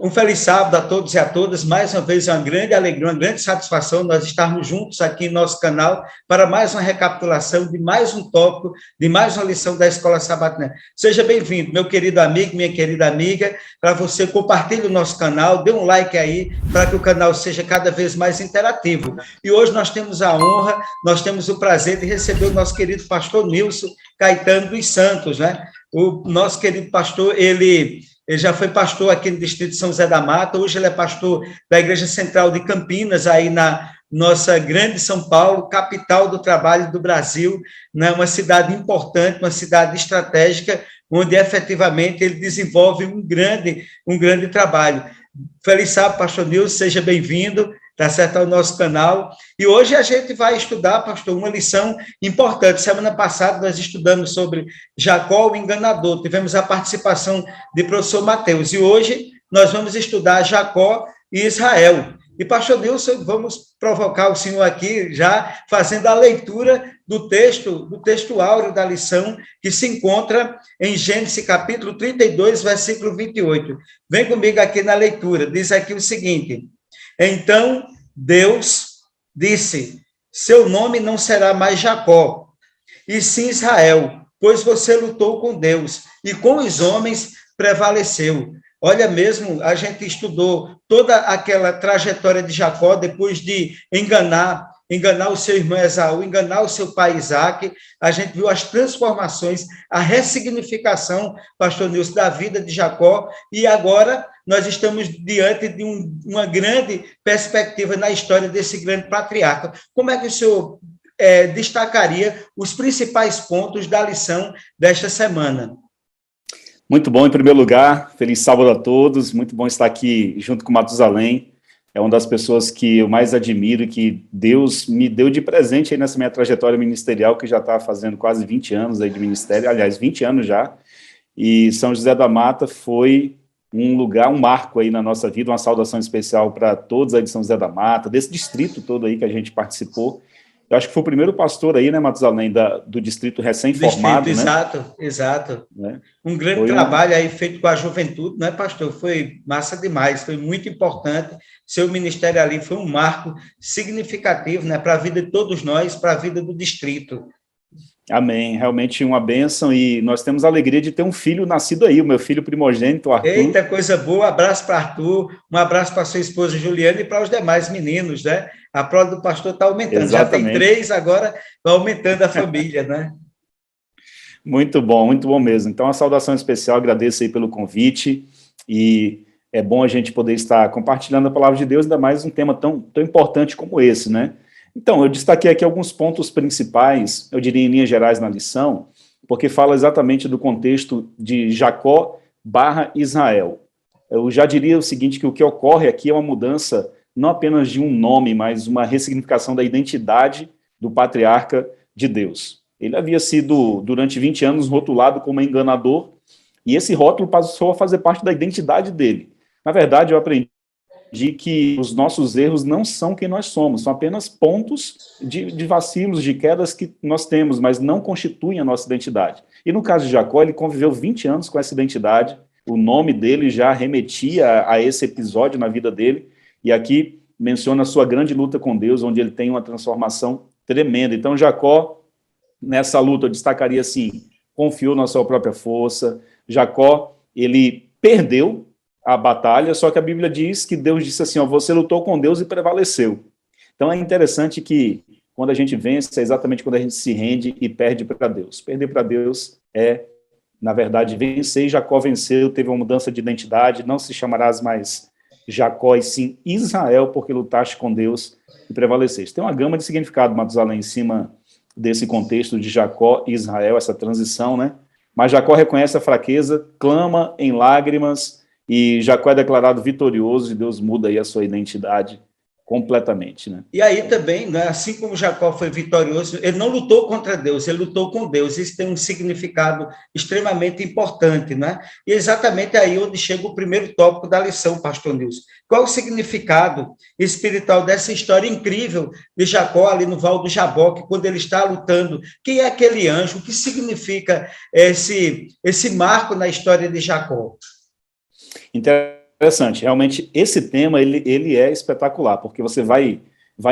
Um feliz sábado a todos e a todas. Mais uma vez, é uma grande alegria, uma grande satisfação nós estarmos juntos aqui em nosso canal para mais uma recapitulação de mais um tópico, de mais uma lição da Escola Sabatina. Seja bem-vindo, meu querido amigo, minha querida amiga. Para você, compartilhe o nosso canal, dê um like aí para que o canal seja cada vez mais interativo. E hoje nós temos a honra, nós temos o prazer de receber o nosso querido pastor Nilson Caetano dos Santos, né? O nosso querido pastor, ele já foi pastor aqui no distrito de São José da Mata, hoje ele é pastor da Igreja Central de Campinas, aí na nossa grande São Paulo, capital do trabalho do Brasil, né? Uma cidade importante, uma cidade estratégica, onde efetivamente ele desenvolve um grande trabalho. Feliz sábado, pastor Nilson, seja bem-vindo, tá certo, ao nosso canal. E hoje a gente vai estudar, pastor, uma lição importante. Semana passada nós estudamos sobre Jacó, o enganador. Tivemos a participação de professor Mateus. E hoje nós vamos estudar Jacó e Israel. E, pastor Nilson, vamos provocar o senhor aqui, já fazendo a leitura do texto áureo da lição, que se encontra em Gênesis capítulo 32, versículo 28. Vem comigo aqui na leitura. Diz aqui o seguinte: então Deus disse: seu nome não será mais Jacó, e sim Israel, pois você lutou com Deus, e com os homens prevaleceu. Olha mesmo, a gente estudou toda aquela trajetória de Jacó, depois de enganar o seu irmão Esaú, enganar o seu pai Isaque. A gente viu as transformações, a ressignificação, pastor Nilson, da vida de Jacó, e agora nós estamos diante de uma grande perspectiva na história desse grande patriarca. Como é que o senhor destacaria os principais pontos da lição desta semana? Muito bom, em primeiro lugar, feliz sábado a todos, muito bom estar aqui junto com o Matusalém. É uma das pessoas que eu mais admiro e que Deus me deu de presente aí nessa minha trajetória ministerial, que já está fazendo quase 20 anos aí de ministério, aliás, 20 anos já, e São José da Mata foi um lugar, um marco aí na nossa vida, uma saudação especial para todos aí de São José da Mata, desse distrito todo aí que a gente participou. Eu acho que foi o primeiro pastor aí, né, Matusalém, do distrito recém-formado, né? Exato. Né? Um grande trabalho aí feito com a juventude, não é, pastor? Foi massa demais, foi muito importante. Seu ministério ali foi um marco significativo, né, para a vida de todos nós, para a vida do distrito. Amém, realmente uma bênção, e nós temos a alegria de ter um filho nascido aí, o meu filho primogênito, Arthur. Eita, coisa boa, abraço para Arthur, um abraço para sua esposa Juliana e para os demais meninos, né? A prole do pastor está aumentando, exatamente. Já tem 3, agora vai aumentando a família, né? Muito bom mesmo. Então, a saudação especial, agradeço aí pelo convite, e é bom a gente poder estar compartilhando a palavra de Deus, ainda mais um tema tão importante como esse, né? Então, eu destaquei aqui alguns pontos principais, eu diria em linhas gerais na lição, porque fala exatamente do contexto de Jacó / Israel. Eu já diria o seguinte, que o que ocorre aqui é uma mudança não apenas de um nome, mas uma ressignificação da identidade do patriarca de Deus. Ele havia sido, durante 20 anos, rotulado como enganador, e esse rótulo passou a fazer parte da identidade dele. Na verdade, eu aprendi que os nossos erros não são quem nós somos, são apenas pontos de vacilos, de quedas que nós temos, mas não constituem a nossa identidade. E no caso de Jacó, ele conviveu 20 anos com essa identidade, o nome dele já remetia a esse episódio na vida dele, e aqui menciona a sua grande luta com Deus, onde ele tem uma transformação tremenda. Então, Jacó, nessa luta, eu destacaria assim, confiou na sua própria força. Jacó, ele perdeu a batalha, só que a Bíblia diz que Deus disse assim, ó, você lutou com Deus e prevaleceu. Então é interessante que quando a gente vence, é exatamente quando a gente se rende e perde para Deus. Perder para Deus é, na verdade, vencer. Jacó venceu, teve uma mudança de identidade, não se chamarás mais Jacó, e sim Israel, porque lutaste com Deus e prevaleceste. Tem uma gama de significado, Matusalém, em cima desse contexto de Jacó e Israel, essa transição, né? Mas Jacó reconhece a fraqueza, clama em lágrimas, e Jacó é declarado vitorioso, e Deus muda aí a sua identidade completamente, né? E aí também, né, assim como Jacó foi vitorioso, ele não lutou contra Deus, ele lutou com Deus. Isso tem um significado extremamente importante, né? E exatamente aí onde chega o primeiro tópico da lição, pastor Nilson. Qual o significado espiritual dessa história incrível de Jacó ali no Val do Jaboque, quando ele está lutando? Quem é aquele anjo? O que significa esse marco na história de Jacó? Interessante Interessante, realmente esse tema ele é espetacular, porque você vai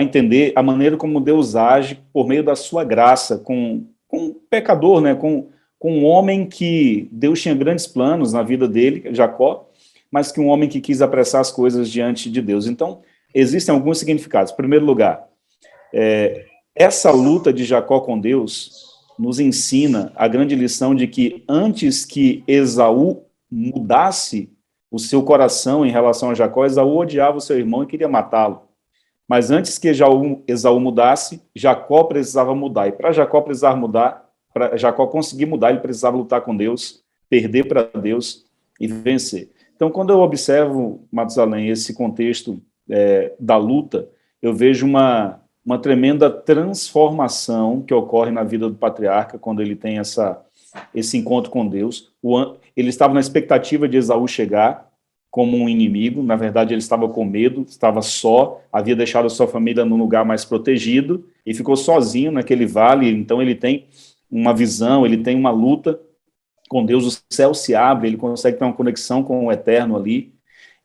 entender a maneira como Deus age por meio da sua graça com um pecador, né, com um homem que Deus tinha grandes planos na vida dele, Jacó, mas que um homem que quis apressar as coisas diante de Deus. Então, existem alguns significados. Em primeiro lugar, essa luta de Jacó com Deus nos ensina a grande lição de que antes que Esaú mudasse o seu coração em relação a Jacó, Esaú odiava o seu irmão e queria matá-lo. Mas antes que Esaú mudasse, Jacó precisava mudar. E para Jacó precisar mudar, para Jacó conseguir mudar, ele precisava lutar com Deus, perder para Deus e vencer. Então, quando eu observo, Matusalém, esse contexto da luta, eu vejo uma tremenda transformação que ocorre na vida do patriarca quando ele tem esse encontro com Deus. Ele estava na expectativa de Esaú chegar como um inimigo, na verdade ele estava com medo, estava só, havia deixado a sua família num lugar mais protegido e ficou sozinho naquele vale. Então ele tem uma visão, ele tem uma luta com Deus, o céu se abre, ele consegue ter uma conexão com o eterno ali,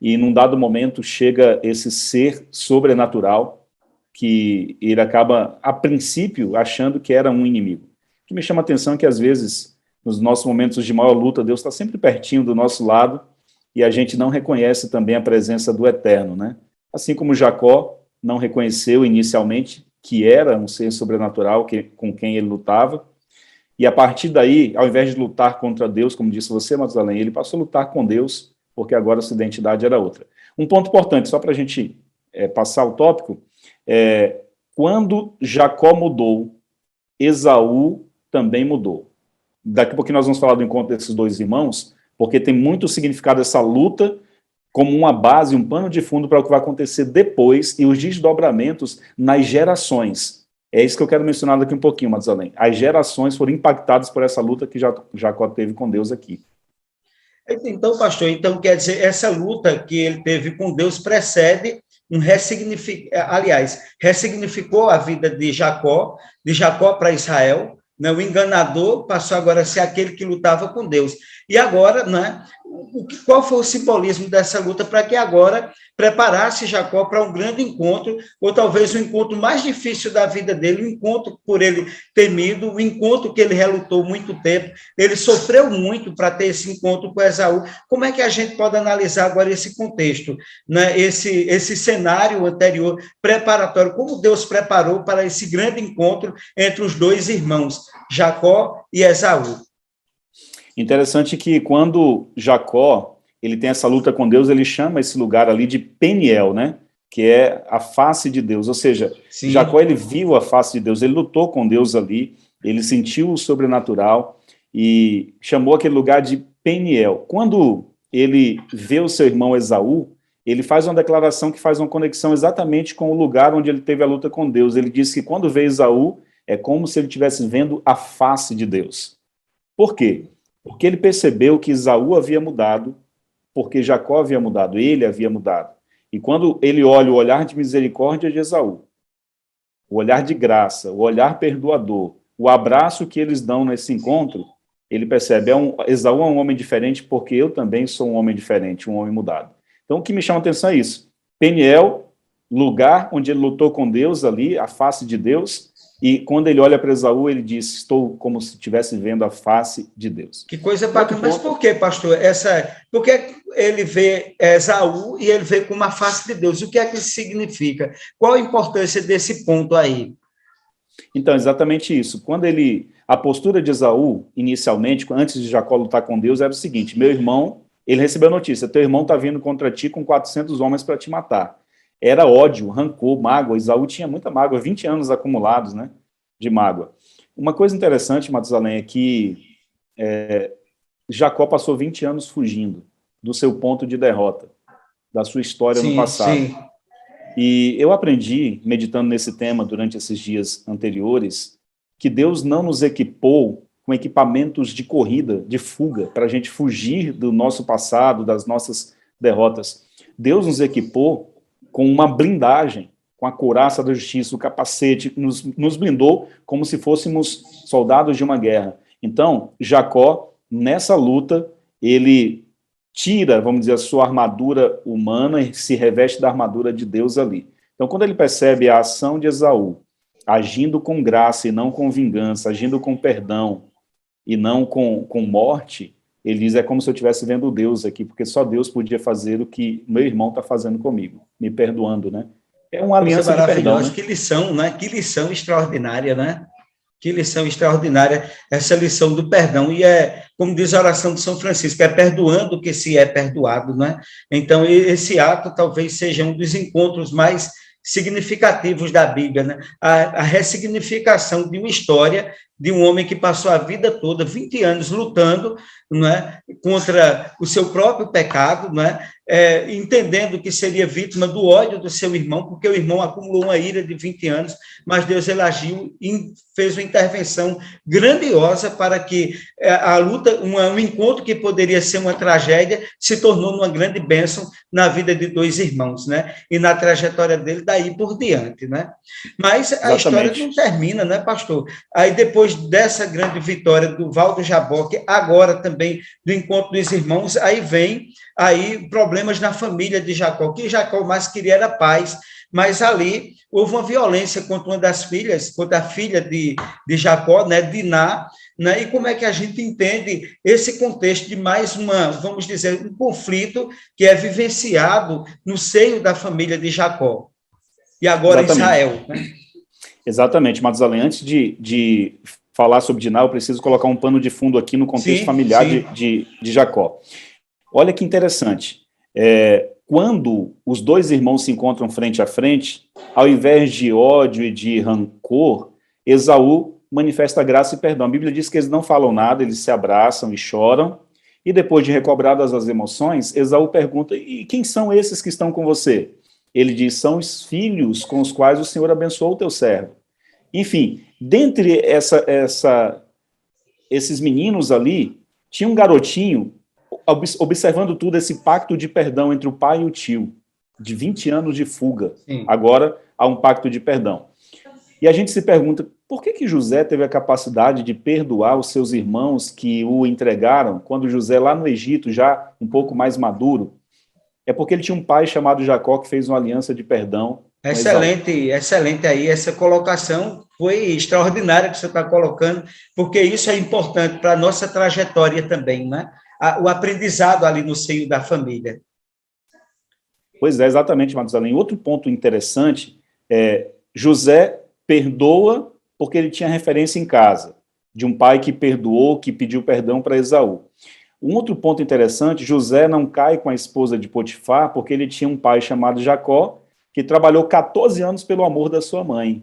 e num dado momento chega esse ser sobrenatural que ele acaba, a princípio, achando que era um inimigo. O que me chama a atenção é que, às vezes, nos nossos momentos de maior luta, Deus está sempre pertinho do nosso lado e a gente não reconhece também a presença do Eterno, né? Assim como Jacó não reconheceu inicialmente que era um ser sobrenatural com quem ele lutava, e a partir daí, ao invés de lutar contra Deus, como disse você, Matusalém, ele passou a lutar com Deus, porque agora a sua identidade era outra. Um ponto importante, só para a gente passar o tópico, quando Jacó mudou, Esaú também mudou. Daqui a pouco nós vamos falar do encontro desses dois irmãos, porque tem muito significado essa luta como uma base, um pano de fundo para o que vai acontecer depois e os desdobramentos nas gerações. É isso que eu quero mencionar daqui um pouquinho, Matusalém. As gerações foram impactadas por essa luta que Jacó teve com Deus aqui. Então, pastor, então quer dizer, essa luta que ele teve com Deus precede ressignificou a vida de Jacó para Israel, né? O enganador passou agora a ser aquele que lutava com Deus. E agora, né, qual foi o simbolismo dessa luta para que agora preparasse Jacó para um grande encontro, ou talvez o encontro mais difícil da vida dele, o encontro por ele temido, o encontro que ele relutou muito tempo, ele sofreu muito para ter esse encontro com Esaú. Como é que a gente pode analisar agora esse contexto, né? Esse cenário anterior, preparatório, como Deus preparou para esse grande encontro entre os dois irmãos, Jacó e Esaú? Interessante que quando Jacó ele tem essa luta com Deus, ele chama esse lugar ali de Peniel, né? Que é a face de Deus. Ou seja, sim, Jacó ele viu a face de Deus, ele lutou com Deus ali, ele sentiu o sobrenatural e chamou aquele lugar de Peniel. Quando ele vê o seu irmão Esaú, ele faz uma declaração que faz uma conexão exatamente com o lugar onde ele teve a luta com Deus. Ele diz que quando vê Esaú, é como se ele estivesse vendo a face de Deus. Por quê? Porque ele percebeu que Esaú havia mudado, porque Jacó havia mudado, ele havia mudado. E quando ele olha o olhar de misericórdia de Esaú, o olhar de graça, o olhar perdoador, o abraço que eles dão nesse encontro, ele percebe, Esaú é um homem diferente porque eu também sou um homem diferente, um homem mudado. Então o que me chama a atenção é isso. Peniel, lugar onde ele lutou com Deus ali, a face de Deus, e quando ele olha para Esaú, ele diz, estou como se estivesse vendo a face de Deus. Que coisa bacana. Mas por que, pastor? Por que ele vê Esaú e ele vê como a face de Deus? O que é que isso significa? Qual a importância desse ponto aí? Então, exatamente isso. A postura de Esaú, inicialmente, antes de Jacó lutar com Deus, era o seguinte, meu irmão, ele recebeu a notícia, teu irmão está vindo contra ti com 400 homens para te matar. Era ódio, rancor, mágoa. Esaú tinha muita mágoa, 20 anos acumulados, né, de mágoa. Uma coisa interessante, Matusalém, é que Jacó passou 20 anos fugindo do seu ponto de derrota, da sua história no passado. Sim. E eu aprendi, meditando nesse tema durante esses dias anteriores, que Deus não nos equipou com equipamentos de corrida, de fuga, para a gente fugir do nosso passado, das nossas derrotas. Deus nos equipou com uma blindagem, com a couraça da justiça, o capacete, nos blindou como se fôssemos soldados de uma guerra. Então, Jacó, nessa luta, ele tira, vamos dizer, a sua armadura humana e se reveste da armadura de Deus ali. Então, quando ele percebe a ação de Esaú, agindo com graça e não com vingança, agindo com perdão e não com morte, ele diz, é como se eu estivesse vendo Deus aqui, porque só Deus podia fazer o que meu irmão está fazendo comigo, me perdoando, né? É uma aliança de perdão, né? Que lição, né? Que lição extraordinária, né? Que lição extraordinária essa lição do perdão. E como diz a oração de São Francisco, é perdoando que se é perdoado, né? Então, esse ato talvez seja um dos encontros mais significativos da Bíblia, né? A ressignificação de uma história de um homem que passou a vida toda, 20 anos, lutando, não é, contra o seu próprio pecado, não é? Entendendo que seria vítima do ódio do seu irmão, porque o irmão acumulou uma ira de 20 anos, mas Deus ele agiu e fez uma intervenção grandiosa para que a luta, um encontro que poderia ser uma tragédia, se tornou uma grande bênção na vida de dois irmãos, né? E na trajetória dele, daí por diante, né? Mas a história não termina, né, pastor? Aí depois dessa grande vitória do Valdo Jaboque, agora também do encontro dos irmãos, aí vem problemas na família de Jacó. O que Jacó mais queria era paz, mas ali houve uma violência contra uma das filhas, contra a filha de Jacó, né, Diná, né, e como é que a gente entende esse contexto de mais vamos dizer, um conflito que é vivenciado no seio da família de Jacó, e agora Israel, né? Exatamente, Matusalém, antes de falar sobre Diná, eu preciso colocar um pano de fundo aqui no contexto familiar de Jacó. Olha que interessante, quando os dois irmãos se encontram frente a frente, ao invés de ódio e de rancor, Esaú manifesta graça e perdão. A Bíblia diz que eles não falam nada, eles se abraçam e choram, e depois de recobradas as emoções, Esaú pergunta, e quem são esses que estão com você? Ele diz, são os filhos com os quais o Senhor abençoou o teu servo. Enfim, dentre esses meninos ali, tinha um garotinho, observando tudo, esse pacto de perdão entre o pai e o tio, de 20 anos de fuga. Sim. Agora há um pacto de perdão. E a gente se pergunta, por que José teve a capacidade de perdoar os seus irmãos que o entregaram, quando José, lá no Egito, já um pouco mais maduro? É porque ele tinha um pai chamado Jacó, que fez uma aliança de perdão. Excelente aí, essa colocação foi extraordinária que você está colocando, porque isso é importante para a nossa trajetória também, né? O aprendizado ali no seio da família. Pois é, exatamente, Matusalém. Outro ponto interessante José perdoa porque ele tinha referência em casa, de um pai que perdoou, que pediu perdão para Esaú. Um outro ponto interessante, José não cai com a esposa de Potifar porque ele tinha um pai chamado Jacó, que trabalhou 14 anos pelo amor da sua mãe.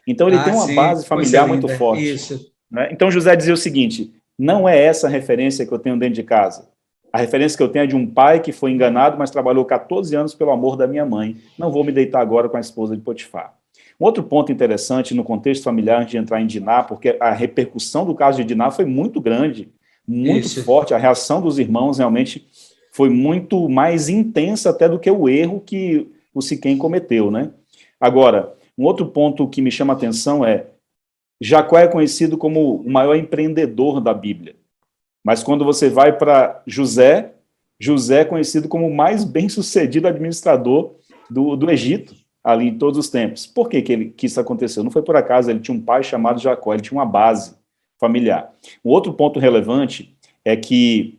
Então ele tem uma base familiar muito forte. Isso. Né? Então José dizia o seguinte, não é essa a referência que eu tenho dentro de casa. A referência que eu tenho é de um pai que foi enganado, mas trabalhou 14 anos pelo amor da minha mãe. Não vou me deitar agora com a esposa de Potifar. Um outro ponto interessante no contexto familiar, antes de entrar em Diná, porque a repercussão do caso de Diná foi muito grande, muito forte. A reação dos irmãos realmente foi muito mais intensa até do que o erro que o Siquém cometeu, né? Agora, um outro ponto que me chama a atenção é Jacó é conhecido como o maior empreendedor da Bíblia. Mas quando você vai para José é conhecido como o mais bem-sucedido administrador do Egito, ali em todos os tempos. Por que isso aconteceu? Não foi por acaso, ele tinha um pai chamado Jacó, ele tinha uma base familiar. Um outro ponto relevante é que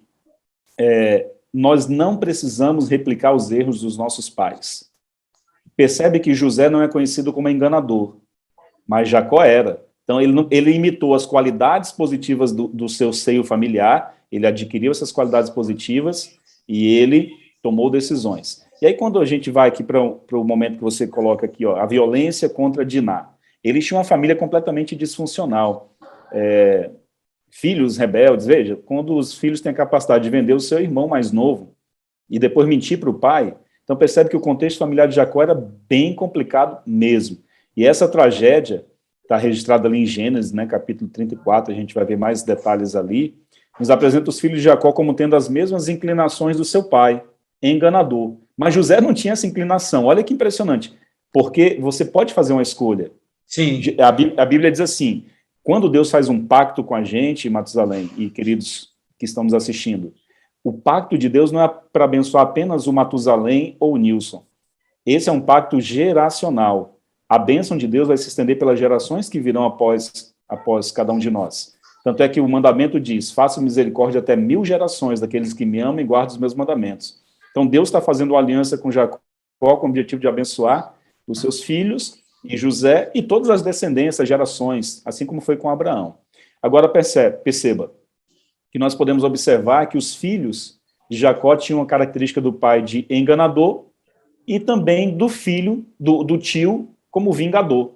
nós não precisamos replicar os erros dos nossos pais. Percebe que José não é conhecido como enganador, mas Jacó era. Então, ele imitou as qualidades positivas do seu seio familiar, ele adquiriu essas qualidades positivas e ele tomou decisões. E aí, quando a gente vai aqui para o momento que você coloca aqui, ó, a violência contra Diná. Eles tinham uma família completamente disfuncional. Filhos rebeldes, veja, quando os filhos têm a capacidade de vender o seu irmão mais novo e depois mentir para o pai, então percebe que o contexto familiar de Jacó era bem complicado mesmo. E essa tragédia está registrada ali em Gênesis, né, capítulo 34, a gente vai ver mais detalhes ali, nos apresenta os filhos de Jacó como tendo as mesmas inclinações do seu pai, enganador. Mas José não tinha essa inclinação. Olha que impressionante, porque você pode fazer uma escolha. Sim. A Bíblia diz assim, quando Deus faz um pacto com a gente, Matusalém e queridos que estamos assistindo, o pacto de Deus não é para abençoar apenas o Matusalém ou o Nilson. Esse é um pacto geracional. A bênção de Deus vai se estender pelas gerações que virão após cada um de nós. Tanto é que o mandamento diz, faço misericórdia até 1000 gerações daqueles que me amam e guardam os meus mandamentos. Então Deus está fazendo uma aliança com Jacó com o objetivo de abençoar os seus filhos e José e todas as descendências, gerações, assim como foi com Abraão. Agora perceba que nós podemos observar que os filhos de Jacó tinham uma característica do pai de enganador e também do filho, do tio, como vingador.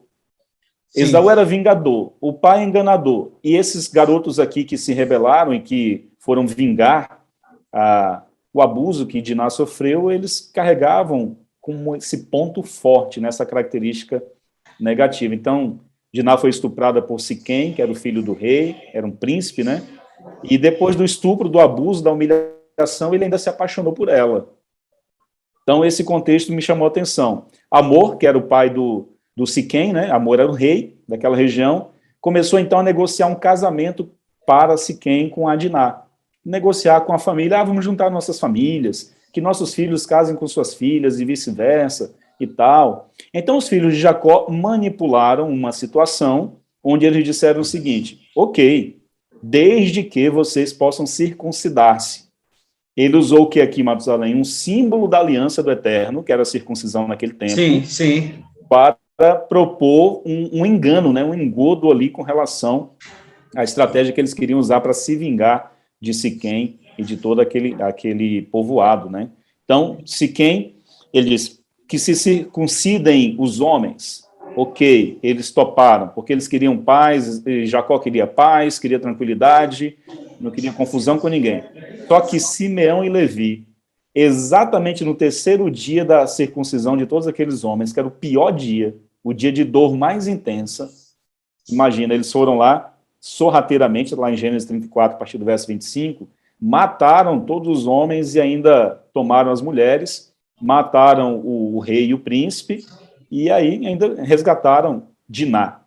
Sim. Esaú era vingador, o pai enganador. E esses garotos aqui que se rebelaram e que foram vingar o abuso que Diná sofreu, eles carregavam com esse ponto forte, nessa característica negativa. Então, Diná foi estuprada por Siquém, que era o filho do rei, era um príncipe, né? E depois do estupro, do abuso, da humilhação, ele ainda se apaixonou por ela. Então, esse contexto me chamou a atenção. Amor, que era o pai do Siquém, né? Amor era o rei daquela região, começou então a negociar um casamento para Siquém com a Diná. Negociar com a família, vamos juntar nossas famílias, que nossos filhos casem com suas filhas e vice-versa e tal. Então, os filhos de Jacó manipularam uma situação onde eles disseram o seguinte, ok, desde que vocês possam circuncidar-se. Ele usou o que aqui, Matusalém? Um símbolo da aliança do Eterno, que era a circuncisão naquele tempo. Sim, sim. Para propor um engano, né, um engodo ali com relação à estratégia que eles queriam usar para se vingar de Siquém e de todo aquele povoado, né? Então, Siquém, ele diz que se circuncidem os homens, ok, eles toparam, porque eles queriam paz, Jacó queria paz, queria tranquilidade, não queria confusão com ninguém. Só que Simeão e Levi, exatamente no terceiro dia da circuncisão de todos aqueles homens, que era o pior dia, o dia de dor mais intensa, imagina, eles foram lá, sorrateiramente, lá em Gênesis 34, a partir do verso 25, mataram todos os homens e ainda tomaram as mulheres, mataram o rei e o príncipe, e aí ainda resgataram Diná.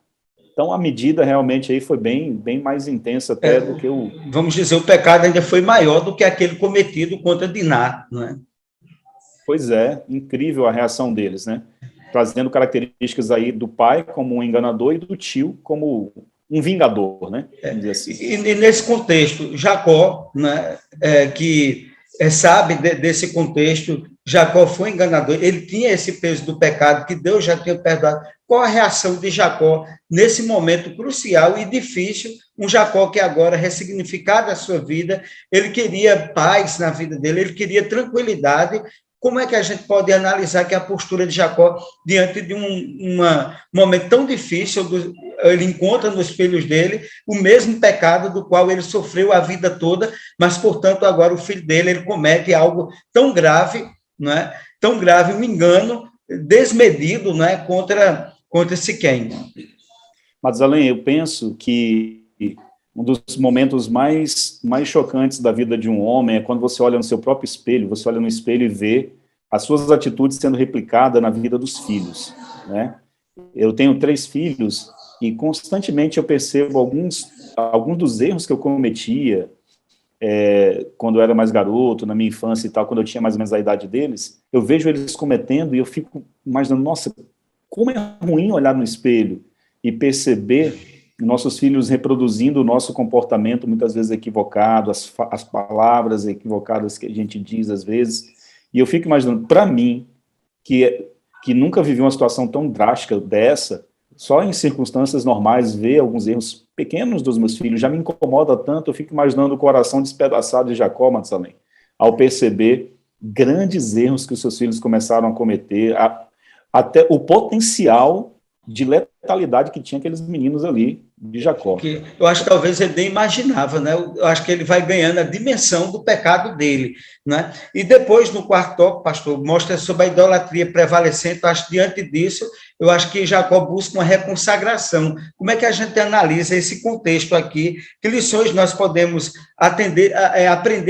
Então, a medida realmente aí foi bem mais intensa até do que o... Vamos dizer, o pecado ainda foi maior do que aquele cometido contra Diná, não é? Pois é, incrível a reação deles, né? Trazendo características aí do pai como um enganador e do tio como um vingador, né? Vamos dizer assim. E nesse contexto, Jacó, né, que sabe desse contexto, Jacó foi enganador, ele tinha esse peso do pecado que Deus já tinha perdoado. Qual a reação de Jacó nesse momento crucial e difícil? Um Jacó que agora, ressignificado a sua vida, ele queria paz na vida dele, ele queria tranquilidade. Como é que a gente pode analisar que a postura de Jacó, diante de um momento tão difícil, ele encontra nos filhos dele o mesmo pecado do qual ele sofreu a vida toda, mas, portanto, agora o filho dele, ele comete algo tão grave, não é? Tão grave, um engano desmedido, não é? contra Siquém. Matusalém, eu penso que um dos momentos mais chocantes da vida de um homem é quando você olha no seu próprio espelho, você olha no espelho e vê as suas atitudes sendo replicadas na vida dos filhos, né? Eu tenho 3 filhos e constantemente eu percebo alguns dos erros que eu cometia quando eu era mais garoto, na minha infância e tal, quando eu tinha mais ou menos a idade deles, eu vejo eles cometendo e eu fico imaginando, nossa, como é ruim olhar no espelho e perceber nossos filhos reproduzindo o nosso comportamento, muitas vezes equivocado, as palavras equivocadas que a gente diz às vezes, e eu fico imaginando, para mim, que nunca vivi uma situação tão drástica dessa, só em circunstâncias normais, ver alguns erros pequenos dos meus filhos, já me incomoda tanto, eu fico imaginando o coração despedaçado de Jacó, Matusalém, ao perceber grandes erros que os seus filhos começaram a cometer, até o potencial de letalidade que tinha aqueles meninos ali, de Jacó. Que eu acho que talvez ele nem imaginava, né? Eu acho que ele vai ganhando a dimensão do pecado dele, né? E depois, no quarto tópico, pastor, mostra sobre a idolatria prevalecente. Eu acho que diante disso, eu acho que Jacó busca uma reconsagração. Como é que a gente analisa esse contexto aqui? Que lições nós podemos aprender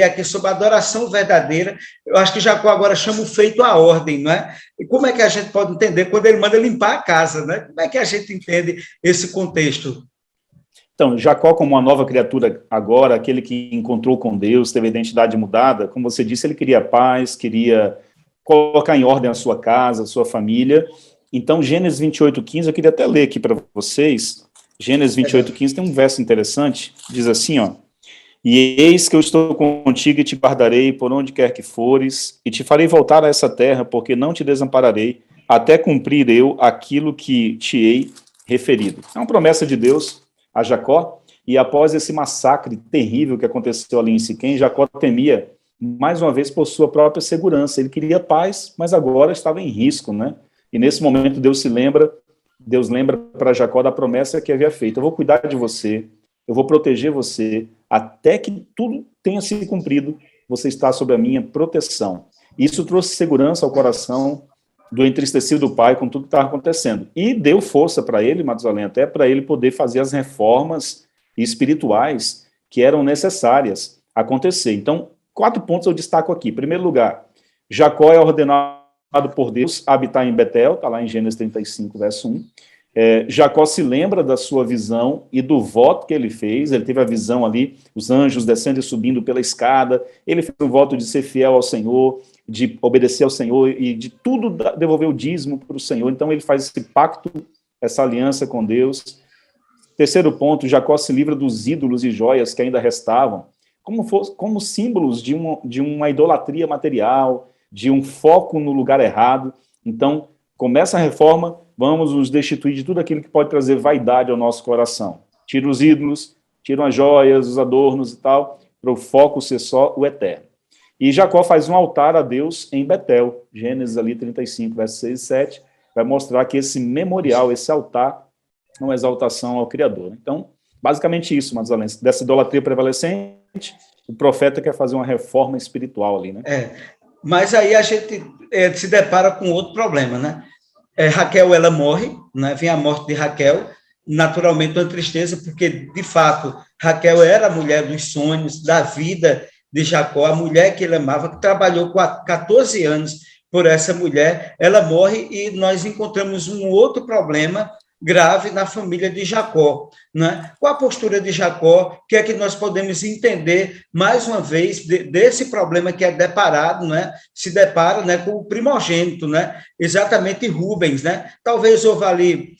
aqui sobre a adoração verdadeira? Eu acho que Jacó agora chama o feito à ordem, não é? E como é que a gente pode entender quando ele manda limpar a casa, né? Como é que a gente entende esse contexto? Então, Jacó, como uma nova criatura agora, aquele que encontrou com Deus, teve a identidade mudada, como você disse, ele queria paz, queria colocar em ordem a sua casa, a sua família. Então, Gênesis 28:15, eu queria até ler aqui para vocês. Gênesis 28:15 tem um verso interessante, diz assim, ó: E eis que eu estou contigo e te guardarei por onde quer que fores, e te farei voltar a essa terra, porque não te desampararei, até cumprir eu aquilo que te hei referido. É uma promessa de Deus a Jacó, e após esse massacre terrível que aconteceu ali em Siquém, Jacó temia, mais uma vez, por sua própria segurança. Ele queria paz, mas agora estava em risco, né? E nesse momento Deus lembra para Jacó da promessa que havia feito: eu vou cuidar de você, eu vou proteger você, até que tudo tenha se cumprido, você está sob a minha proteção. Isso trouxe segurança ao coração do entristecido pai com tudo que estava acontecendo. E deu força para ele, Matusalém, até para ele poder fazer as reformas espirituais que eram necessárias acontecer. Então, 4 pontos eu destaco aqui. Em primeiro lugar, Jacó é ordenado por Deus a habitar em Betel, está lá em Gênesis 35, verso 1. Jacó se lembra da sua visão e do voto que ele fez. Ele teve a visão ali, os anjos descendo e subindo pela escada. Ele fez o voto de ser fiel ao Senhor, de obedecer ao Senhor e de tudo devolver o dízimo para o Senhor. Então ele faz esse pacto, essa aliança com Deus. Terceiro ponto, Jacó se livra dos ídolos e joias que ainda restavam, como símbolos de uma idolatria material, de um foco no lugar errado. Então, começa a reforma, vamos nos destituir de tudo aquilo que pode trazer vaidade ao nosso coração. Tira os ídolos, tira as joias, os adornos e tal, para o foco ser só o eterno. E Jacó faz um altar a Deus em Betel, Gênesis ali 35, versos 6 e 7, vai mostrar que esse memorial, esse altar, é uma exaltação ao Criador. Então, basicamente isso, Matusalém, dessa idolatria prevalecente, o profeta quer fazer uma reforma espiritual ali, né? Mas aí a gente se depara com outro problema, né? Raquel, ela morre, né? Vem a morte de Raquel, naturalmente uma tristeza, porque, de fato, Raquel era a mulher dos sonhos, da vida de Jacó, a mulher que ele amava, que trabalhou 14 anos por essa mulher, ela morre e nós encontramos um outro problema grave na família de Jacó, né? Qual a postura de Jacó? O que é que nós podemos entender, mais uma vez, desse problema que é deparado, né? Se depara, né, com o primogênito, né? Exatamente Rubens, né? Talvez houve ali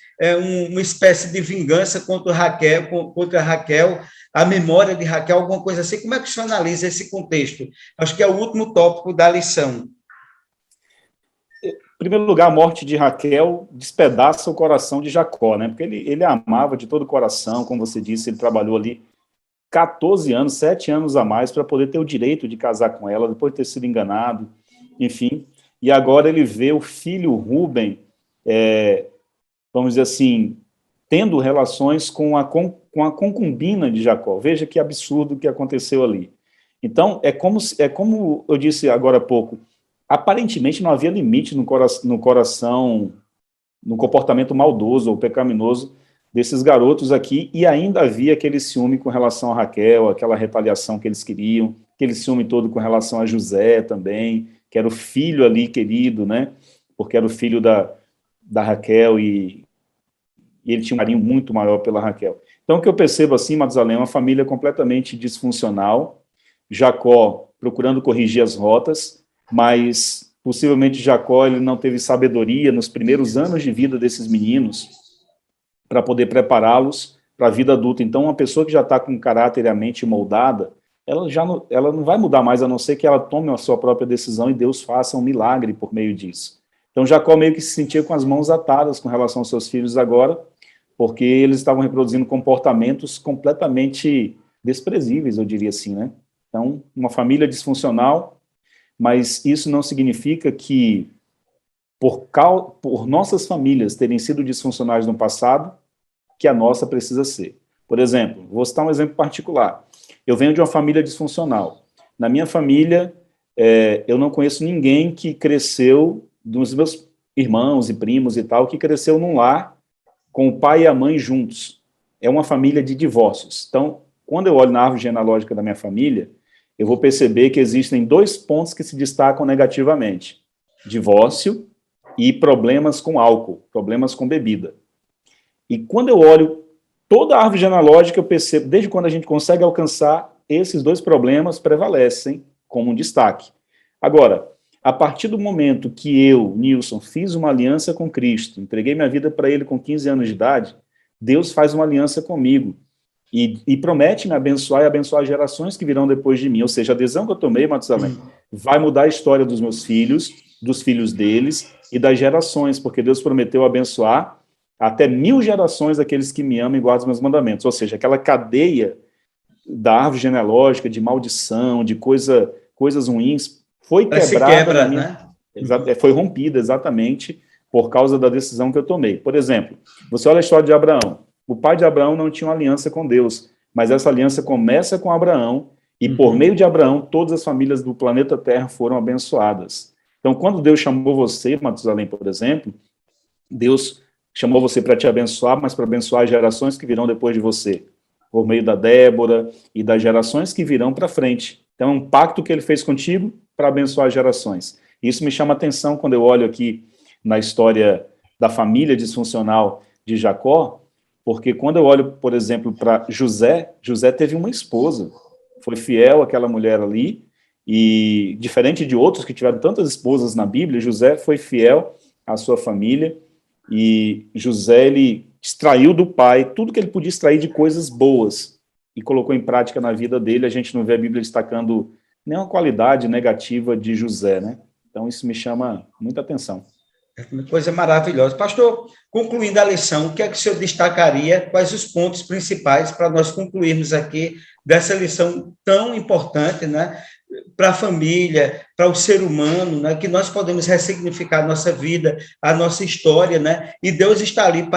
uma espécie de vingança contra Raquel, a memória de Raquel, alguma coisa assim. Como é que você analisa esse contexto? Acho que é o último tópico da lição. Em primeiro lugar, a morte de Raquel despedaça o coração de Jacó, né? Porque ele a amava de todo o coração, como você disse, ele trabalhou ali 14 anos, 7 anos a mais para poder ter o direito de casar com ela, depois de ter sido enganado, enfim. E agora ele vê o filho Rubem, vamos dizer assim, tendo relações com a concubina de Jacó. Veja que absurdo que aconteceu ali. Então, é como eu disse agora há pouco, aparentemente não havia limite no coração, no comportamento maldoso ou pecaminoso desses garotos aqui, e ainda havia aquele ciúme com relação a Raquel, aquela retaliação que eles queriam, aquele ciúme todo com relação a José também, que era o filho ali querido, né? Porque era o filho da Raquel e ele tinha um carinho muito maior pela Raquel. Então, o que eu percebo assim, Matusalém, é uma família completamente disfuncional, Jacó procurando corrigir as rotas, mas possivelmente Jacó ele não teve sabedoria nos primeiros anos de vida desses meninos para poder prepará-los para a vida adulta. Então, uma pessoa que já está com caráter e a mente moldada, ela não vai mudar mais, a não ser que ela tome a sua própria decisão e Deus faça um milagre por meio disso. Então, Jacó meio que se sentia com as mãos atadas com relação aos seus filhos agora, porque eles estavam reproduzindo comportamentos completamente desprezíveis, eu diria assim, né? Então, uma família disfuncional, mas isso não significa que, por nossas famílias terem sido disfuncionais no passado, que a nossa precisa ser. Por exemplo, vou citar um exemplo particular. Eu venho de uma família disfuncional. Na minha família, eu não conheço ninguém que cresceu, dos meus irmãos e primos e tal, que cresceu num lar com o pai e a mãe juntos. É uma família de divórcios. Então, quando eu olho na árvore genealógica da minha família, eu vou perceber que existem 2 pontos que se destacam negativamente: divórcio e problemas com álcool, problemas com bebida. E quando eu olho toda a árvore genealógica, eu percebo, desde quando a gente consegue alcançar, esses dois problemas prevalecem como um destaque. Agora, a partir do momento que eu, Nilson, fiz uma aliança com Cristo, entreguei minha vida para ele com 15 anos de idade, Deus faz uma aliança comigo e promete me abençoar e abençoar as gerações que virão depois de mim. Ou seja, a decisão que eu tomei, Matusalém, vai mudar a história dos meus filhos, dos filhos deles e das gerações, porque Deus prometeu abençoar até 1000 gerações daqueles que me amam e guardam os meus mandamentos. Ou seja, aquela cadeia da árvore genealógica, de maldição, de coisas ruins, foi quebrada na minha... né? Foi rompida, exatamente, por causa da decisão que eu tomei. Por exemplo, você olha a história de Abraão. O pai de Abraão não tinha uma aliança com Deus, mas essa aliança começa com Abraão, e por meio de Abraão, todas as famílias do planeta Terra foram abençoadas. Então, quando Deus chamou você, Matusalém, por exemplo, Deus chamou você para te abençoar, mas para abençoar as gerações que virão depois de você, por meio da Débora e das gerações que virão para frente. Então, é um pacto que ele fez contigo para abençoar as gerações. Isso me chama a atenção quando eu olho aqui na história da família disfuncional de Jacó, porque quando eu olho, por exemplo, para José, José teve uma esposa, foi fiel àquela mulher ali, e diferente de outros que tiveram tantas esposas na Bíblia, José foi fiel à sua família, e José, ele extraiu do pai tudo que ele podia extrair de coisas boas, e colocou em prática na vida dele. A gente não vê a Bíblia destacando nenhuma qualidade negativa de José, né? Então isso me chama muita atenção. Uma coisa maravilhosa. Pastor, concluindo a lição, o que é que o senhor destacaria? Quais os pontos principais para nós concluirmos aqui dessa lição tão importante, né, para a família, para o ser humano, né, que nós podemos ressignificar a nossa vida, a nossa história, né, e Deus está ali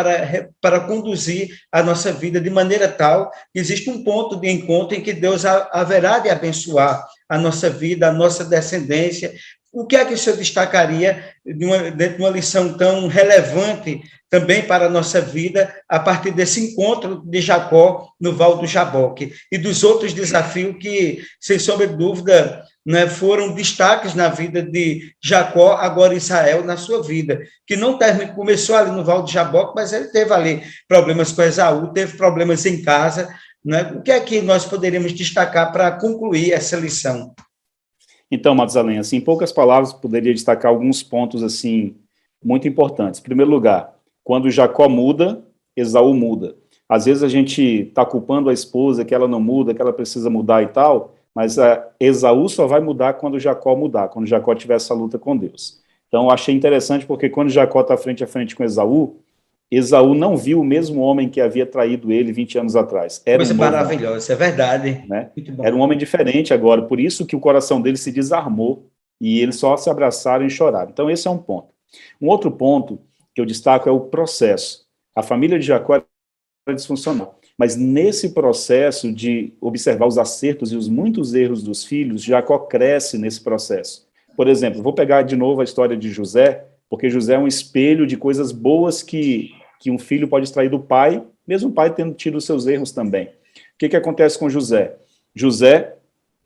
para conduzir a nossa vida de maneira tal que existe um ponto de encontro em que Deus haverá de abençoar a nossa vida, a nossa descendência. O que é que o senhor destacaria dentro de uma lição tão relevante também para a nossa vida, a partir desse encontro de Jacó no Val do Jaboque e dos outros desafios que, sem sombra de dúvida, né, foram destaques na vida de Jacó, agora Israel, na sua vida, que não começou ali no Val do Jaboque, mas ele teve ali problemas com Esaú, teve problemas em casa, né? O que é que nós poderíamos destacar para concluir essa lição? Então, Matusalém, assim, em poucas palavras, poderia destacar alguns pontos, assim, muito importantes. Em primeiro lugar, quando Jacó muda, Esaú muda. Às vezes a gente está culpando a esposa que ela não muda, que ela precisa mudar e tal, mas Esaú só vai mudar quando Jacó mudar, quando Jacó tiver essa luta com Deus. Então, eu achei interessante porque quando Jacó está frente a frente com Esaú, Esaú não viu o mesmo homem que havia traído ele 20 anos atrás. Era coisa maravilhosa, é verdade. Né? Era um homem diferente agora, por isso que o coração dele se desarmou e eles só se abraçaram e choraram. Então, esse é um ponto. Um outro ponto que eu destaco é o processo. A família de Jacó era disfuncional, mas nesse processo de observar os acertos e os muitos erros dos filhos, Jacó cresce nesse processo. Por exemplo, vou pegar de novo a história de José, porque José é um espelho de coisas boas que um filho pode extrair do pai, mesmo o pai tendo tido os seus erros também. O que acontece com José? José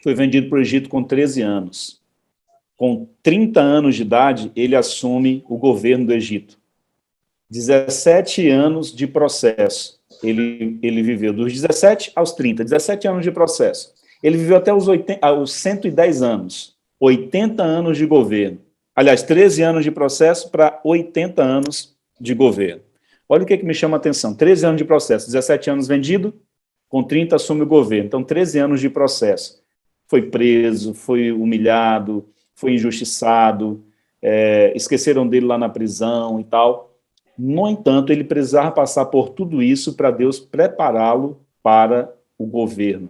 foi vendido para o Egito com 13 anos. Com 30 anos de idade, ele assume o governo do Egito. 17 anos de processo. Ele viveu dos 17 aos 30, 17 anos de processo. Ele viveu até os 110 anos, 80 anos de governo. Aliás, 13 anos de processo para 80 anos de governo. Olha o que me chama a atenção. 13 anos de processo, 17 anos vendido, com 30 assume o governo. Então, 13 anos de processo. Foi preso, foi humilhado, foi injustiçado, esqueceram dele lá na prisão e tal. No entanto, ele precisava passar por tudo isso para Deus prepará-lo para o governo.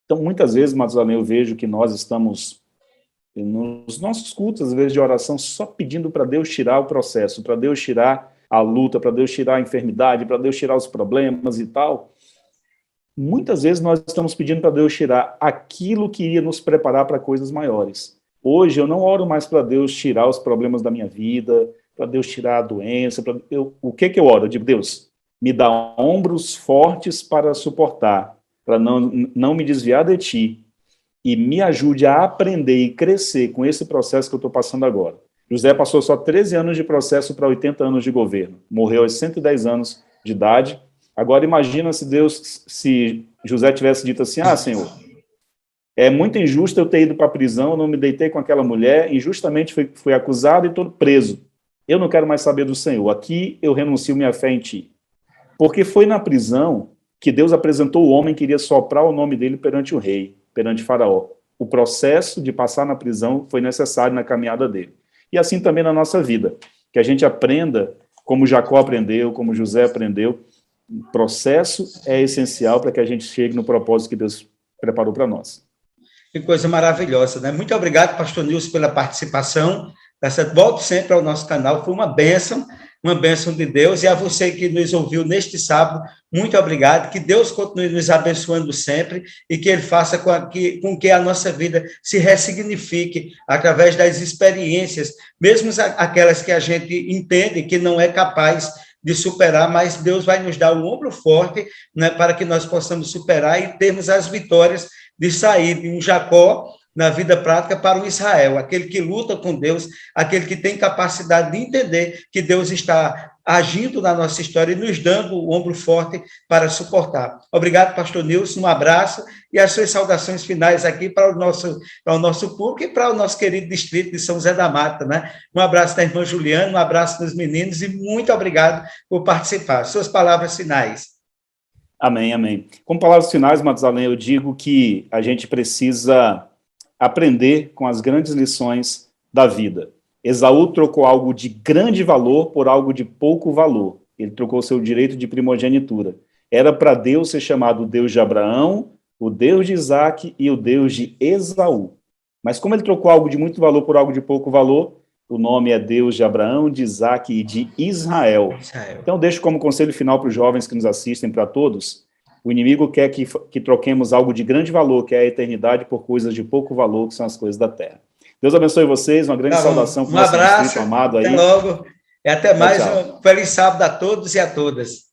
Então, muitas vezes, Matusalém, eu vejo que nós estamos nos nossos cultos, às vezes de oração, só pedindo para Deus tirar o processo, para Deus tirar a luta, para Deus tirar a enfermidade, para Deus tirar os problemas e tal. Muitas vezes nós estamos pedindo para Deus tirar aquilo que iria nos preparar para coisas maiores. Hoje eu não oro mais para Deus tirar os problemas da minha vida, para Deus tirar a doença. O que eu oro? Eu digo, Deus, me dá ombros fortes para suportar, para não me desviar de Ti, e me ajude a aprender e crescer com esse processo que eu estou passando agora. José passou só 13 anos de processo para 80 anos de governo. Morreu aos 110 anos de idade, Agora imagina se José tivesse dito assim, Senhor, é muito injusto eu ter ido para a prisão, eu não me deitei com aquela mulher, injustamente fui acusado e estou preso. Eu não quero mais saber do Senhor, aqui eu renuncio minha fé em ti. Porque foi na prisão que Deus apresentou o homem que iria soprar o nome dele perante o rei, perante Faraó. O processo de passar na prisão foi necessário na caminhada dele. E assim também na nossa vida, que a gente aprenda, como Jacó aprendeu, como José aprendeu, o processo é essencial para que a gente chegue no propósito que Deus preparou para nós. Que coisa maravilhosa, né? Muito obrigado, pastor Nilson, pela participação. Volte sempre ao nosso canal, foi uma bênção de Deus, e a você que nos ouviu neste sábado, muito obrigado, que Deus continue nos abençoando sempre, e que Ele faça com que a nossa vida se ressignifique através das experiências, mesmo aquelas que a gente entende que não é capaz de superar, mas Deus vai nos dar um ombro forte, né, para que nós possamos superar e termos as vitórias de sair de um Jacó na vida prática para o Israel, aquele que luta com Deus, aquele que tem capacidade de entender que Deus está agindo na nossa história e nos dando o ombro forte para suportar. Obrigado, pastor Nilson, um abraço e as suas saudações finais aqui para o nosso público e para o nosso querido distrito de São José da Mata, né? Um abraço da irmã Juliana, um abraço dos meninos e muito obrigado por participar. Suas palavras finais. Amém, amém. Com palavras finais, Matusalém, eu digo que a gente precisa aprender com as grandes lições da vida. Esaú trocou algo de grande valor por algo de pouco valor. Ele trocou seu direito de primogenitura. Era para Deus ser chamado o Deus de Abraão, o Deus de Isaac e o Deus de Esaú. Mas como ele trocou algo de muito valor por algo de pouco valor, o nome é Deus de Abraão, de Isaac e de Israel. Então, deixo como conselho final para os jovens que nos assistem, para todos. O inimigo quer que troquemos algo de grande valor, que é a eternidade, por coisas de pouco valor, que são as coisas da terra. Deus abençoe vocês, uma grande saudação para o nosso distrito amado aí. Até logo, e até mais. Um feliz sábado a todos e a todas.